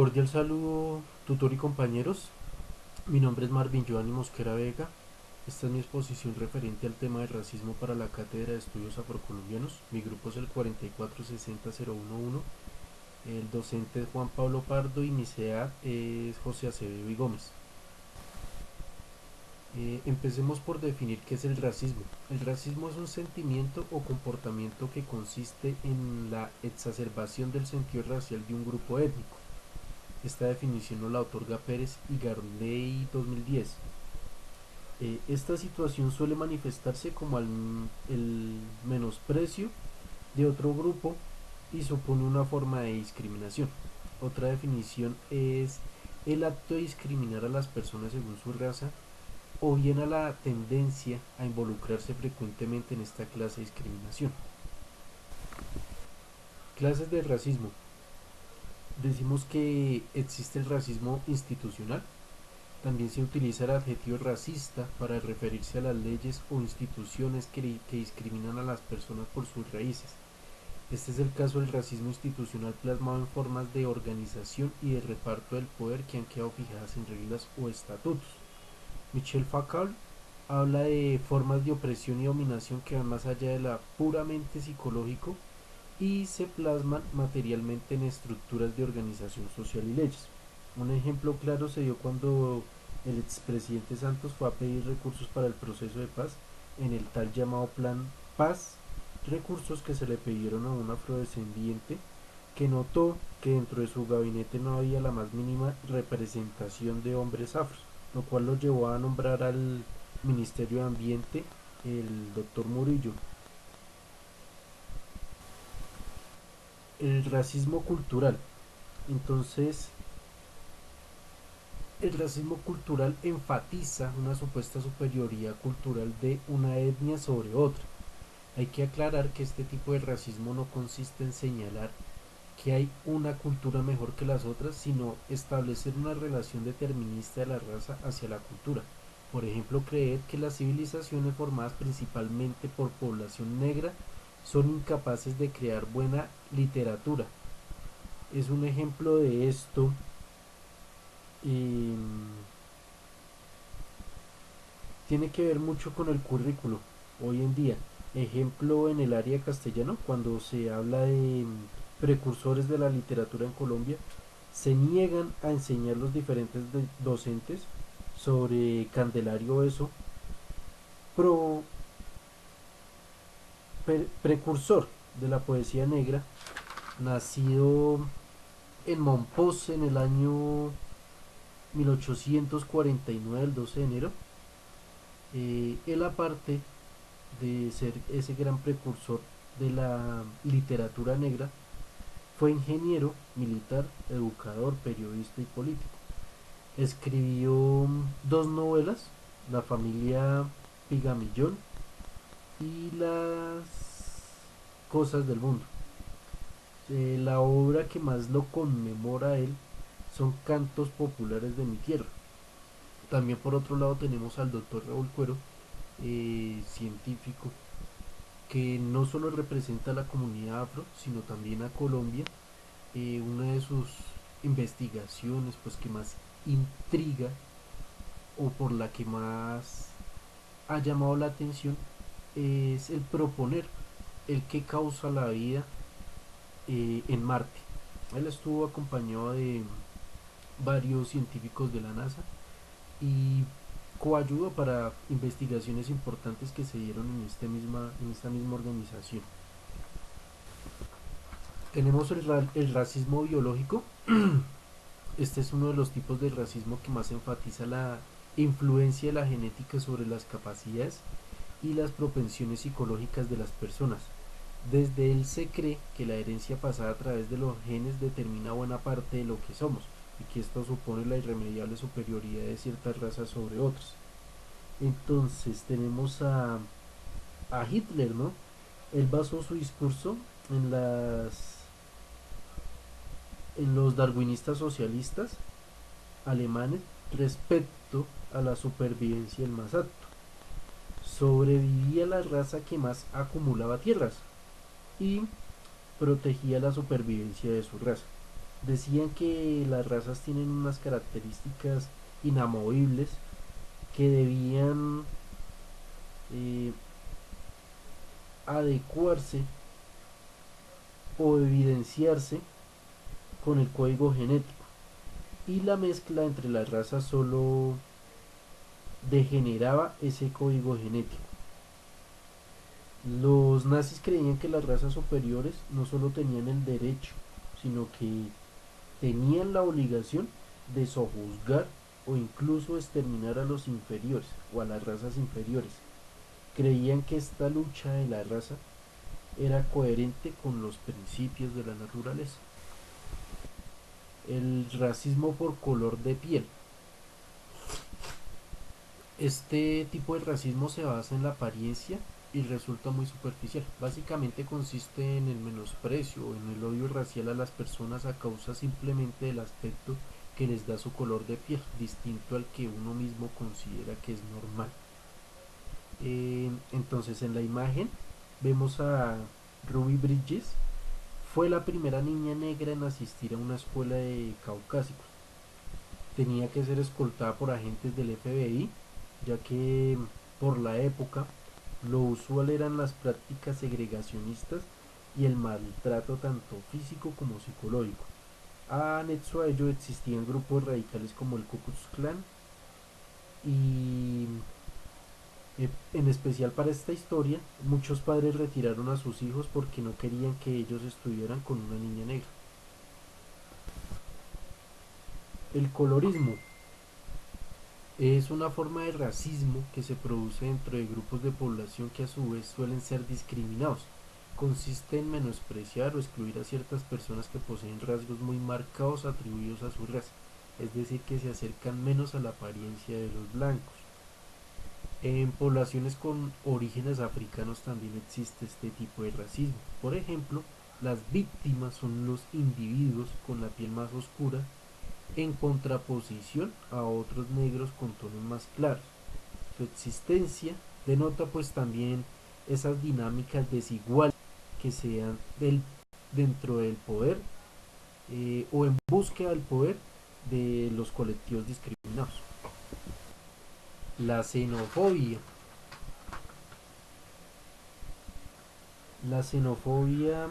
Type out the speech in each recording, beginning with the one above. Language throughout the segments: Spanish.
Cordial saludo, tutor y compañeros. Mi nombre es Marvin Giovanni Mosquera Vega. Esta es mi exposición referente al tema del racismo para la Cátedra de Estudios Afrocolombianos. Mi grupo es el 4460011. El docente es Juan Pablo Pardo y mi CEA es José Acevedo y Gómez. Empecemos por definir qué es el racismo. El racismo es un sentimiento o comportamiento que consiste en la exacerbación del sentido racial de un grupo étnico. Esta definición nos la otorga Pérez y Garley 2010. Esta situación suele manifestarse como el menosprecio de otro grupo y supone una forma de discriminación. Otra definición es el acto de discriminar a las personas según su raza o bien a la tendencia a involucrarse frecuentemente en esta clase de discriminación. Clases de racismo. Decimos que existe el racismo institucional. También se utiliza el adjetivo racista para referirse a las leyes o instituciones que discriminan a las personas por sus raíces. Este es el caso del racismo institucional plasmado en formas de organización y de reparto del poder que han quedado fijadas en reglas o estatutos. Michel Foucault habla de formas de opresión y dominación que van más allá de la puramente psicológico y se plasman materialmente en estructuras de organización social y leyes. Un ejemplo claro se dio cuando el expresidente Santos fue a pedir recursos para el proceso de paz en el tal llamado Plan Paz, recursos que se le pidieron a un afrodescendiente que notó que dentro de su gabinete no había la más mínima representación de hombres afros, lo cual lo llevó a nombrar al Ministerio de Ambiente el doctor Murillo. El racismo cultural. Entonces, el racismo cultural enfatiza una supuesta superioridad cultural de una etnia sobre otra. Hay que aclarar que este tipo de racismo no consiste en señalar que hay una cultura mejor que las otras, sino establecer una relación determinista de la raza hacia la cultura. Por ejemplo, creer que las civilizaciones formadas principalmente por población negra son incapaces de crear buena literatura. Es un ejemplo de esto. eh, Tiene que ver mucho con el currículo hoy en día. Ejemplo en el área castellano, cuando se habla de precursores de la literatura en Colombia, se niegan a enseñar los diferentes docentes sobre Candelario Eso, pro, precursor de la poesía negra, nacido en Mompox en el año 1849, el 12 de enero. Él aparte de ser ese gran precursor de la literatura negra, fue ingeniero, militar, educador, periodista y político. Escribió dos novelas, La familia Pigamillón y Las cosas del mundo. La obra que más lo conmemora a él son Cantos populares de mi tierra. También por otro lado tenemos al doctor Raúl Cuero, científico, que no solo representa a la comunidad afro, sino también a Colombia. Una de sus investigaciones pues que más intriga o por la que más ha llamado la atención es el proponer el que causa la vida en Marte. Él estuvo acompañado de varios científicos de la NASA y coayudó para investigaciones importantes que se dieron en esta misma organización. Tenemos el racismo biológico. Este es uno de los tipos de racismo que más enfatiza la influencia de la genética sobre las capacidades y las propensiones psicológicas de las personas. Desde él se cree que la herencia pasada a través de los genes determina buena parte de lo que somos y que esto supone la irremediable superioridad de ciertas razas sobre otras. Entonces tenemos a Hitler, ¿no? Él basó su discurso en los darwinistas socialistas alemanes respecto a la supervivencia del más apto. Sobrevivía la raza que más acumulaba tierras y protegía la supervivencia de su raza. Decían que las razas tienen unas características inamovibles que debían eh, adecuarse o evidenciarse con el código genético, y la mezcla entre las razas solo degeneraba ese código genético. Los nazis creían que las razas superiores no solo tenían el derecho, sino que tenían la obligación de sojuzgar o incluso exterminar a los inferiores o a las razas inferiores. Creían que esta lucha de la raza era coherente con los principios de la naturaleza. El racismo por color de piel. Este tipo de racismo se basa en la apariencia y resulta muy superficial. Básicamente consiste en el menosprecio o en el odio racial a las personas a causa simplemente del aspecto que les da su color de piel, distinto al que uno mismo considera que es normal. Entonces en la imagen vemos a Ruby Bridges. Fue la primera niña negra en asistir a una escuela de caucásicos. Tenía que ser escoltada por agentes del FBI, ya que por la época lo usual eran las prácticas segregacionistas y el maltrato tanto físico como psicológico. Anexo a ello existían grupos radicales como el Ku Klux Klan y en especial para esta historia muchos padres retiraron a sus hijos porque no querían que ellos estuvieran con una niña negra. El colorismo es una forma de racismo que se produce dentro de grupos de población que a su vez suelen ser discriminados. Consiste en menospreciar o excluir a ciertas personas que poseen rasgos muy marcados atribuidos a su raza, es decir, que se acercan menos a la apariencia de los blancos. En poblaciones con orígenes africanos también existe este tipo de racismo. Por ejemplo, las víctimas son los individuos con la piel más oscura en contraposición a otros negros con tonos más claros. Su existencia denota pues también esas dinámicas desiguales que se dan dentro del poder o en búsqueda del poder de los colectivos discriminados. La xenofobia. La xenofobia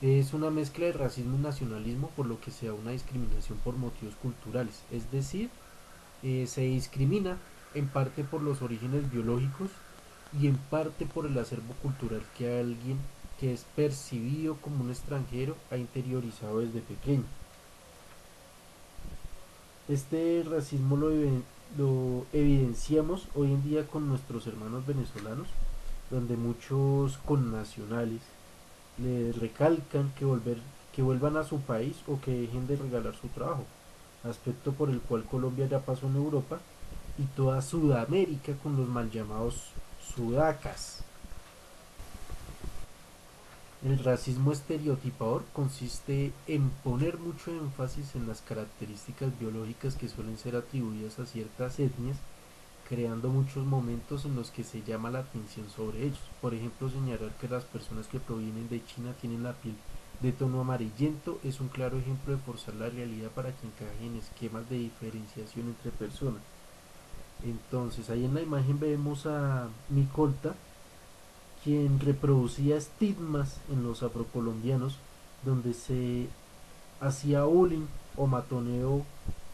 es una mezcla de racismo y nacionalismo, por lo que se da una discriminación por motivos culturales, es decir, se discrimina en parte por los orígenes biológicos y en parte por el acervo cultural que alguien que es percibido como un extranjero ha interiorizado desde pequeño. Este racismo lo evidenciamos hoy en día con nuestros hermanos venezolanos, donde muchos connacionales le recalcan que vuelvan a su país o que dejen de regalar su trabajo, aspecto por el cual Colombia ya pasó en Europa y toda Sudamérica con los mal llamados sudacas. El racismo estereotipador consiste en poner mucho énfasis en las características biológicas que suelen ser atribuidas a ciertas etnias, creando muchos momentos en los que se llama la atención sobre ellos. Por ejemplo, señalar que las personas que provienen de China tienen la piel de tono amarillento es un claro ejemplo de forzar la realidad para que encaje en esquemas de diferenciación entre personas. Entonces, ahí en la imagen vemos a Micolta, quien reproducía estigmas en los afrocolombianos, donde se hacía bullying o matoneo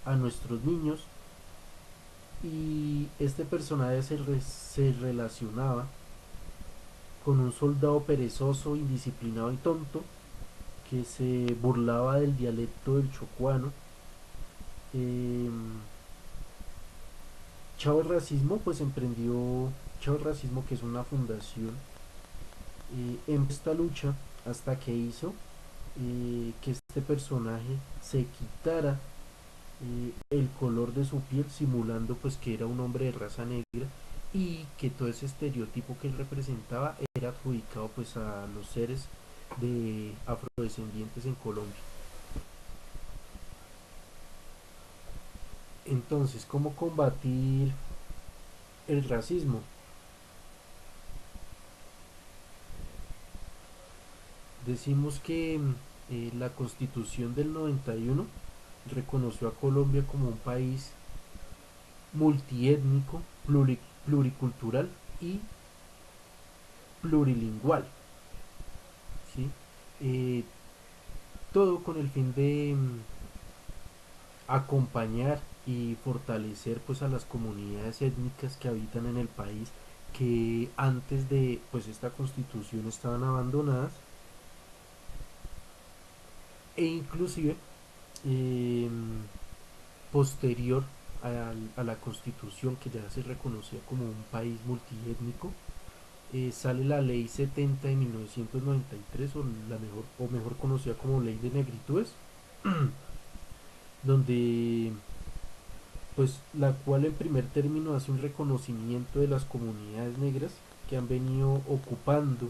a nuestros niños, y este personaje se relacionaba con un soldado perezoso, indisciplinado y tonto que se burlaba del dialecto del chocuano. Eh, Chavo el Racismo pues emprendió Chavo el Racismo, que es una fundación, en esta lucha hasta que hizo que este personaje se quitara el color de su piel, simulando pues que era un hombre de raza negra, y que todo ese estereotipo que él representaba era adjudicado pues a los seres de afrodescendientes en Colombia. Entonces, ¿cómo combatir el racismo? Decimos que La Constitución del 91 reconoció a Colombia como un país multiétnico, pluricultural y plurilingüal, ¿sí? Eh, Todo con el fin de acompañar y fortalecer pues a las comunidades étnicas que habitan en el país, que antes de pues esta constitución estaban abandonadas, e inclusive eh, posterior a la constitución, que ya se reconocía como un país multiétnico, sale la ley 70 de 1993, o mejor conocida como ley de negritudes, donde pues la cual en primer término hace un reconocimiento de las comunidades negras que han venido ocupando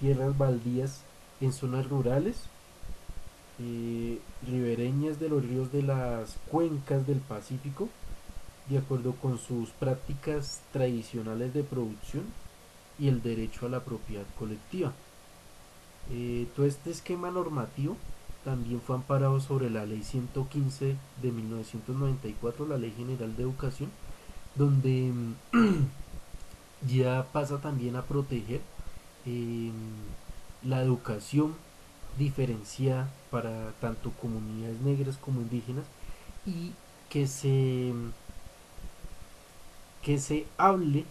tierras baldías en zonas rurales, ribereñas de los ríos de las cuencas del Pacífico, de acuerdo con sus prácticas tradicionales de producción y el derecho a la propiedad colectiva. Todo este esquema normativo también fue amparado sobre la Ley 115 de 1994, la Ley General de Educación, donde ya pasa también a proteger eh, la educación diferenciada para tanto comunidades negras como indígenas, y que se, que se hable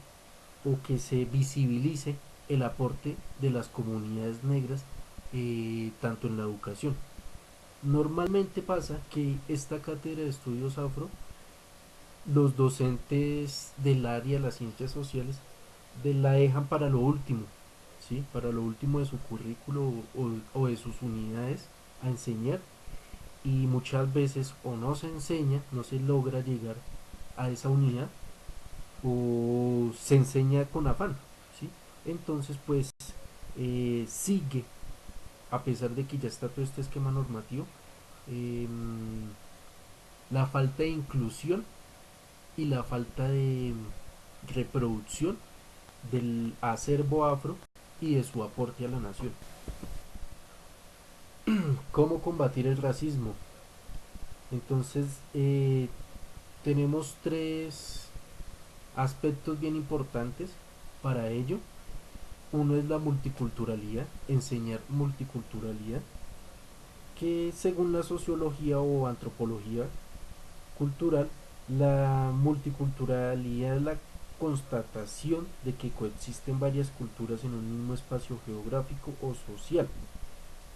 o que se visibilice el aporte de las comunidades negras, tanto en la educación. Normalmente pasa que esta cátedra de estudios afro, los docentes del área de las ciencias sociales la dejan para lo último, ¿sí? Para lo último de su currículo o de sus unidades a enseñar, y muchas veces o no se enseña, no se logra llegar a esa unidad, o se enseña con afán, ¿sí? Entonces pues sigue, a pesar de que ya está todo este esquema normativo, eh, la falta de inclusión y la falta de reproducción del acervo afro y de su aporte a la nación. ¿Cómo combatir el racismo? Entonces, tenemos tres aspectos bien importantes para ello. Uno es la multiculturalidad, enseñar multiculturalidad, que según la sociología o antropología cultural, la multiculturalidad es la constatación de que coexisten varias culturas en un mismo espacio geográfico o social,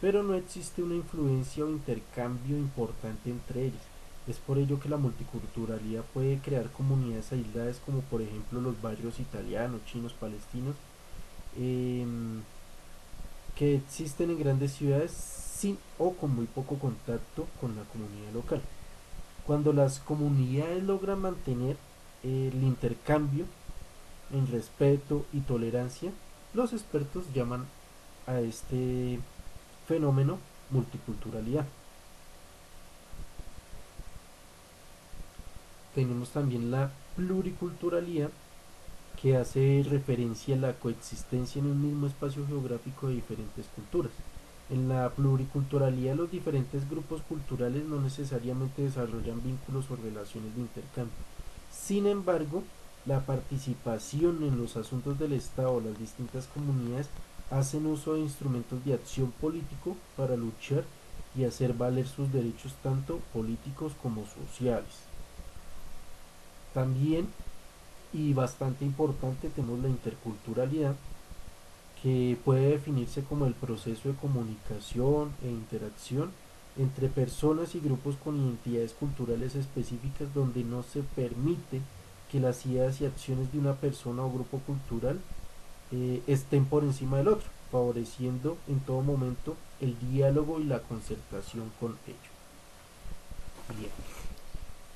pero no existe una influencia o intercambio importante entre ellas. Es por ello que la multiculturalidad puede crear comunidades aisladas, como por ejemplo los barrios italianos, chinos, palestinos, eh, que existen en grandes ciudades sin o con muy poco contacto con la comunidad local. Cuando las comunidades logran mantener el intercambio en respeto y tolerancia, los expertos llaman a este fenómeno multiculturalidad. Tenemos también la pluriculturalidad, que hace referencia a la coexistencia en un mismo espacio geográfico de diferentes culturas. En la pluriculturalidad, los diferentes grupos culturales no necesariamente desarrollan vínculos o relaciones de intercambio. Sin embargo, la participación en los asuntos del Estado o las distintas comunidades hacen uso de instrumentos de acción político para luchar y hacer valer sus derechos tanto políticos como sociales. También, y bastante importante, tenemos la interculturalidad, que puede definirse como el proceso de comunicación e interacción entre personas y grupos con identidades culturales específicas, donde no se permite que las ideas y acciones de una persona o grupo cultural estén por encima del otro, favoreciendo en todo momento el diálogo y la concertación con ello.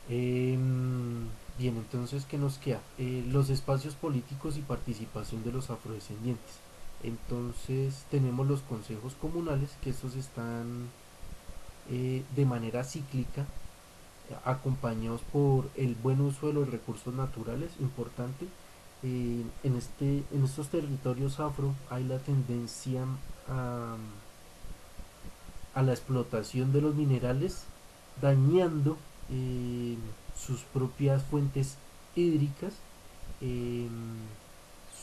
Bien. Bien, entonces, ¿qué nos queda? Los espacios políticos y participación de los afrodescendientes. Entonces tenemos los consejos comunales, que estos están de manera cíclica, acompañados por el buen uso de los recursos naturales, importante. En estos territorios afro hay la tendencia a, a la explotación de los minerales, dañando sus propias fuentes hídricas, eh,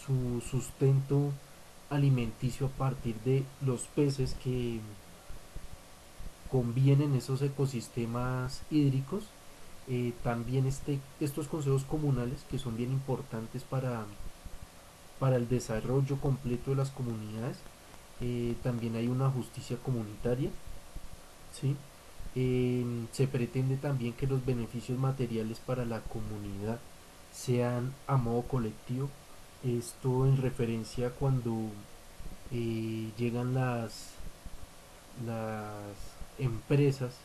su sustento alimenticio a partir de los peces que convienen esos ecosistemas hídricos. También estos consejos comunales que son bien importantes para el desarrollo completo de las comunidades. También hay una justicia comunitaria, ¿sí? Se pretende también que los beneficios materiales para la comunidad sean a modo colectivo. Esto en referencia cuando llegan las empresas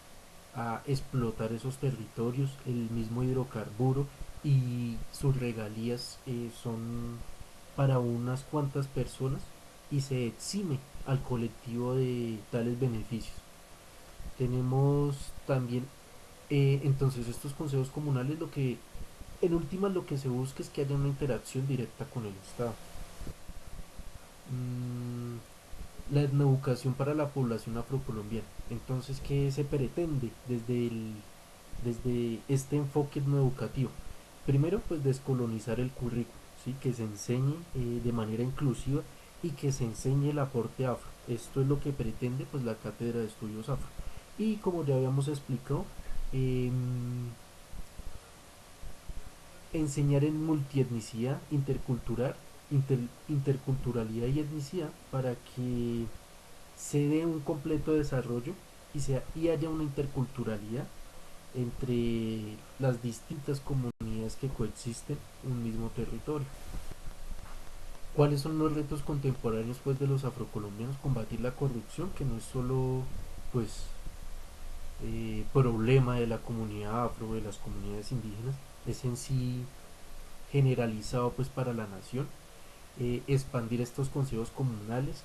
a explotar esos territorios, el mismo hidrocarburo, y sus regalías son para unas cuantas personas y se exime al colectivo de tales beneficios. Tenemos también entonces estos consejos comunales, lo que en últimas lo que se busca es que haya una interacción directa con el Estado. La etnoeducación para la población afrocolombiana. Entonces, ¿qué se pretende desde este enfoque etnoeducativo? Primero, pues descolonizar el currículo, ¿sí? Que se enseñe de manera inclusiva y que se enseñe el aporte afro. Esto es lo que pretende pues la Cátedra de Estudios Afro. Y como ya habíamos explicado, eh, enseñar en multietnicidad, interculturalidad y etnicidad para que se dé un completo desarrollo y haya una interculturalidad entre las distintas comunidades que coexisten en un mismo territorio. ¿Cuáles son los retos contemporáneos pues de los afrocolombianos? Combatir la corrupción, que no es solo pues problema de la comunidad afro, de las comunidades indígenas, es en sí generalizado pues para la nación. Expandir estos consejos comunales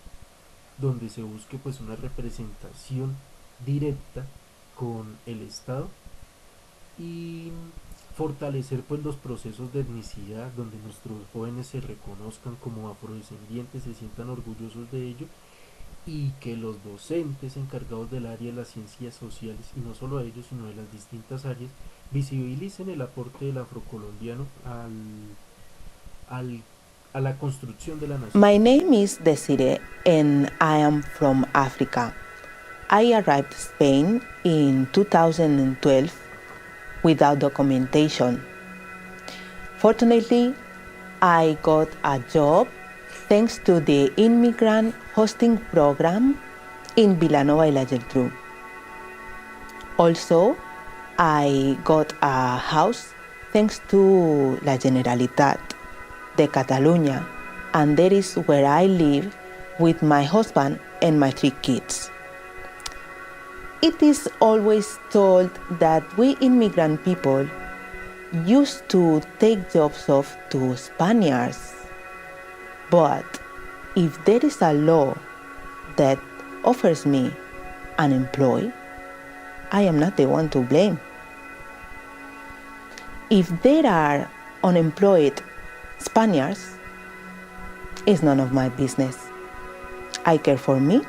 donde se busque pues una representación directa con el Estado, y fortalecer pues los procesos de etnicidad donde nuestros jóvenes se reconozcan como afrodescendientes, se sientan orgullosos de ello, y que los docentes encargados del área de las ciencias sociales, y no solo a ellos sino de las distintas áreas, visibilicen el aporte del afrocolombiano al, a la construcción de la nación. My name is Desiree and I am from Africa. I arrived Spain in 2012 without documentation. Fortunately, I got a job thanks to the immigrant hosting program in Vilanova y la Geltrú. Also, I got a house thanks to la Generalitat de Catalunya, and that is where I live with my husband and my 3 kids. It is always told that we immigrant people used to take jobs off to Spaniards. But if there is a law that offers me an employee, I am not the one to blame. If there are unemployed Spaniards, it's none of my business. I care for me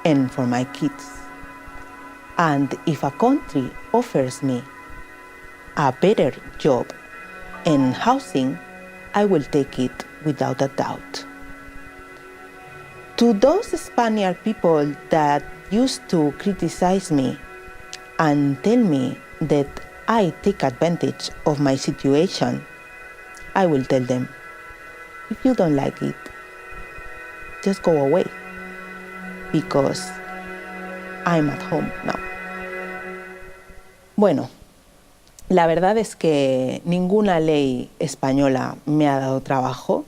and for my kids. And if a country offers me a better job and housing, I will take it without a doubt. To those Spaniard people that used to criticize me and tell me that I take advantage of my situation, I will tell them, if you don't like it, just go away, because I'm at home now. Bueno, la verdad es que ninguna ley española me ha dado trabajo,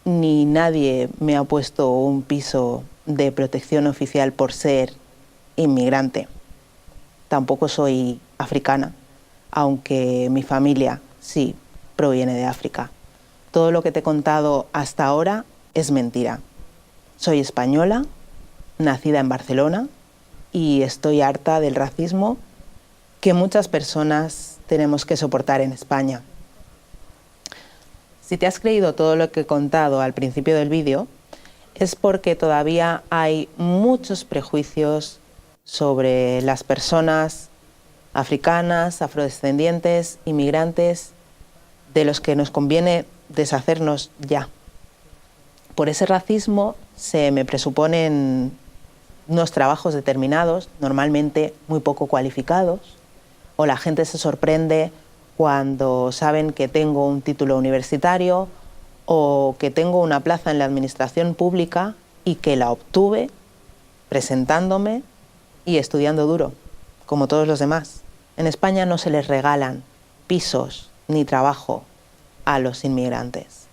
ni nadie me ha puesto un piso de protección oficial por ser inmigrante. Tampoco soy africana, aunque mi familia sí proviene de África. Todo lo que te he contado hasta ahora es mentira. Soy española, nacida en Barcelona, y estoy harta del racismo que muchas personas tenemos que soportar en España. Si te has creído todo lo que he contado al principio del vídeo, es porque todavía hay muchos prejuicios sobre las personas africanas, afrodescendientes, inmigrantes, de los que nos conviene deshacernos ya. Por ese racismo se me presuponen unos trabajos determinados, normalmente muy poco cualificados, o la gente se sorprende cuando saben que tengo un título universitario o que tengo una plaza en la administración pública y que la obtuve presentándome y estudiando duro, como todos los demás. En España no se les regalan pisos ni trabajo a los inmigrantes.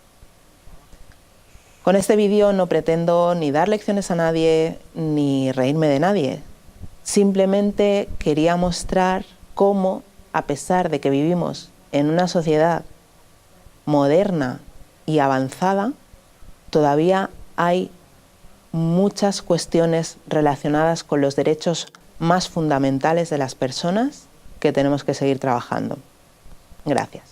Con este vídeo no pretendo ni dar lecciones a nadie ni reírme de nadie. Simplemente quería mostrar cómo, a pesar de que vivimos en una sociedad moderna y avanzada, todavía hay muchas cuestiones relacionadas con los derechos más fundamentales de las personas que tenemos que seguir trabajando. Gracias.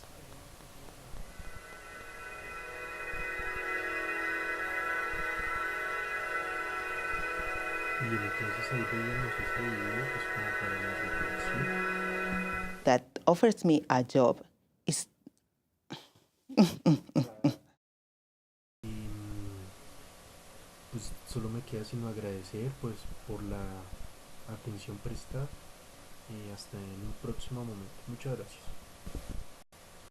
Bien, entonces ahí veíamos este video pues como para la reflexión. That offers me a job is Pues solo me queda sino agradecer pues por la atención prestada y hasta en un próximo momento. Muchas gracias.